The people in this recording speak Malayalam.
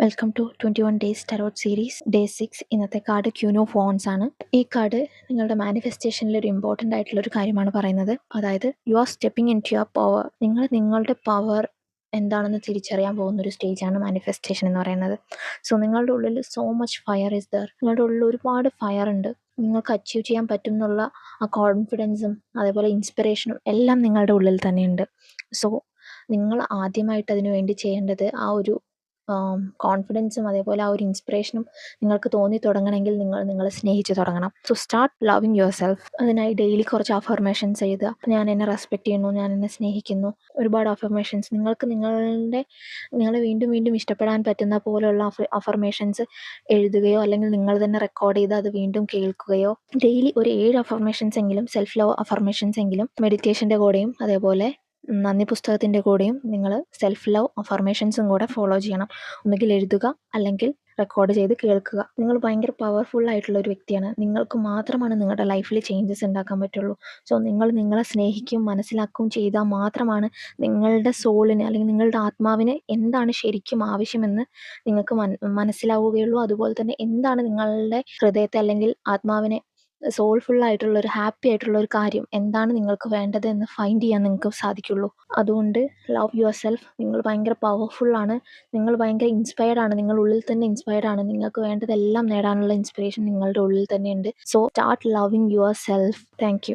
Welcome to 21 days tarot series day 6. ഇന്നത്തെ കാർഡ് ക്യൂൻ ഓഫ് വോൺസ് ആണ്. ഈ കാർഡ് നിങ്ങളുടെ മാനിഫെസ്റ്റേഷനിൽ ഒരു ഇമ്പോർട്ടൻ്റ് ആയിട്ടുള്ള ഒരു കാര്യമാണ് പറയുന്നത്. അതായത് you are stepping into your power. നിങ്ങൾ നിങ്ങളുടെ പവർ എന്താണെന്ന് തിരിച്ചറിയാൻ പോകുന്ന ഒരു സ്റ്റേജാണ് മാനിഫെസ്റ്റേഷൻ എന്ന് പറയുന്നത്. സോ നിങ്ങളുടെ ഉള്ളിൽ so much fire is there. നിങ്ങളുടെ ഉള്ളിൽ ഒരുപാട് ഫയർ ഉണ്ട്. നിങ്ങൾക്ക് അച്ചീവ് ചെയ്യാൻ പറ്റും എന്നുള്ള ആ കോൺഫിഡൻസും അതേപോലെ ഇൻസ്പിറേഷനും എല്ലാം നിങ്ങളുടെ ഉള്ളിൽ തന്നെയുണ്ട്. സോ നിങ്ങൾ ആദ്യമായിട്ട് അതിനു വേണ്ടി ചെയ്യേണ്ടത് ആ ഒരു കോൺഫിഡൻസും അതേപോലെ ആ ഒരു ഇൻസ്പിറേഷനും നിങ്ങൾക്ക് തോന്നി തുടങ്ങണമെങ്കിൽ നിങ്ങൾ നിങ്ങളെ സ്നേഹിച്ച് തുടങ്ങണം. So start loving your self. അതിനായി ഡെയിലി കുറച്ച് അഫർമേഷൻസ് എഴുതുക. ഞാൻ എന്നെ റെസ്പെക്റ്റ് ചെയ്യുന്നു, ഞാൻ എന്നെ സ്നേഹിക്കുന്നു. ഒരുപാട് അഫർമേഷൻസ് നിങ്ങൾക്ക് നിങ്ങളെ വീണ്ടും വീണ്ടും ഇഷ്ടപ്പെടാൻ പറ്റുന്ന പോലെയുള്ള അഫർമേഷൻസ് എഴുതുകയോ അല്ലെങ്കിൽ നിങ്ങൾ തന്നെ റെക്കോർഡ് ചെയ്ത് അത് വീണ്ടും കേൾക്കുകയോ. ഡെയിലി ഒരു 7 അഫർമേഷൻസ് എങ്കിലും, സെൽഫ് ലവ് അഫർമേഷൻസ് എങ്കിലും മെഡിറ്റേഷൻ്റെ കൂടെയും അതേപോലെ നന്ദി പുസ്തകത്തിൻ്റെ കൂടെയും നിങ്ങൾ സെൽഫ് ലവ് അഫർമേഷൻസും കൂടെ ഫോളോ ചെയ്യണം. ഒന്നുകിൽ എഴുതുക അല്ലെങ്കിൽ റെക്കോർഡ് ചെയ്ത് കേൾക്കുക. നിങ്ങൾ ഭയങ്കര പവർഫുൾ ആയിട്ടുള്ള ഒരു വ്യക്തിയാണ്. നിങ്ങൾക്ക് മാത്രമാണ് നിങ്ങളുടെ ലൈഫിൽ ചേഞ്ചസ് ഉണ്ടാക്കാൻ പറ്റുള്ളൂ. സോ നിങ്ങൾ നിങ്ങളെ സ്നേഹിക്കുകയും മനസ്സിലാക്കുകയും ചെയ്താൽ മാത്രമാണ് നിങ്ങളുടെ സോളിന് അല്ലെങ്കിൽ നിങ്ങളുടെ ആത്മാവിന് എന്താണ് ശരിക്കും ആവശ്യമെന്ന് നിങ്ങൾക്ക് മനസ്സിലാവുകയുള്ളൂ. അതുപോലെ തന്നെ എന്താണ് നിങ്ങളുടെ ഹൃദയത്തെ അല്ലെങ്കിൽ ആത്മാവിനെ സോൾഫുൾ ആയിട്ടുള്ള ഒരു ഹാപ്പി ആയിട്ടുള്ള ഒരു കാര്യം എന്താണ് നിങ്ങൾക്ക് വേണ്ടത് എന്ന് ഫൈൻഡ് ചെയ്യാൻ നിങ്ങൾക്ക് സാധിക്കുള്ളൂ. അതുകൊണ്ട് ലവ് യുവർ സെൽഫ്. നിങ്ങൾ ഭയങ്കര പവർഫുള്ളാണ്. നിങ്ങൾ ഭയങ്കര ഇൻസ്പയർഡ് ആണ്. നിങ്ങൾ ഉള്ളിൽ തന്നെ ഇൻസ്പയർഡ് ആണ്. നിങ്ങൾക്ക് വേണ്ടതെല്ലാം നേടാനുള്ള ഇൻസ്പിറേഷൻ നിങ്ങളുടെ ഉള്ളിൽ തന്നെയുണ്ട്. So start loving your self. Thank you.